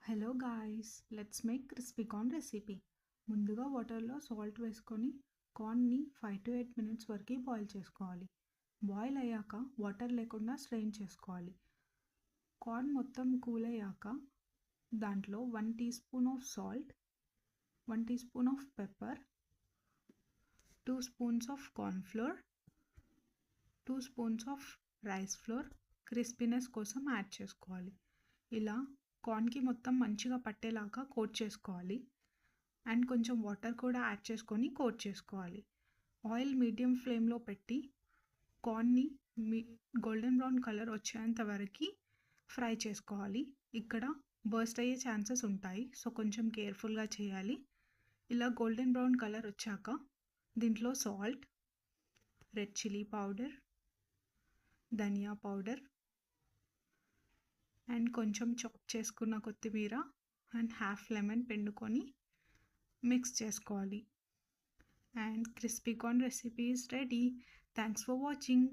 Hello guys, let's make crispy corn recipe. ముందుగా వాటర్లో salt వేసుకొని కార్న్ని 5 to 8 minutes వరకు బాయిల్ చేసుకోవాలి. బాయిల్ అయ్యాక వాటర్ లేకుండా స్ట్రెయిన్ చేసుకోవాలి. కార్న్ మొత్తం కూల్ అయ్యాక దాంట్లో 1 teaspoon of salt, 1 teaspoon of pepper, 2 spoons of corn flour, 2 spoons of rice flour crispiness కోసం యాడ్ చేసుకోవాలి. ఇలా కార్న్కి మొత్తం మంచిగా పట్టేలాగా కోట్ చేసుకోవాలి. అండ్ కొంచెం వాటర్ కూడా యాడ్ చేసుకొని కోట్ చేసుకోవాలి. ఆయిల్ మీడియం ఫ్లేమ్లో పెట్టి కార్న్ని గోల్డెన్ బ్రౌన్ కలర్ వచ్చేంత వరకు ఫ్రై చేసుకోవాలి. ఇక్కడ బర్స్ట్ అయ్యే ఛాన్సెస్ ఉంటాయి, సో కొంచెం కేర్ఫుల్గా చేయాలి. ఇలా గోల్డెన్ బ్రౌన్ కలర్ వచ్చాక దీంట్లో salt, red chilli powder, dhania powder and కొంచెం చాప్ చేసుకున్న కొత్తిమీర అండ్ హాఫ్ లెమన్ పిండుకొని మిక్స్ చేసుకోవాలి. And crispy corn recipe is ready. Thanks for watching.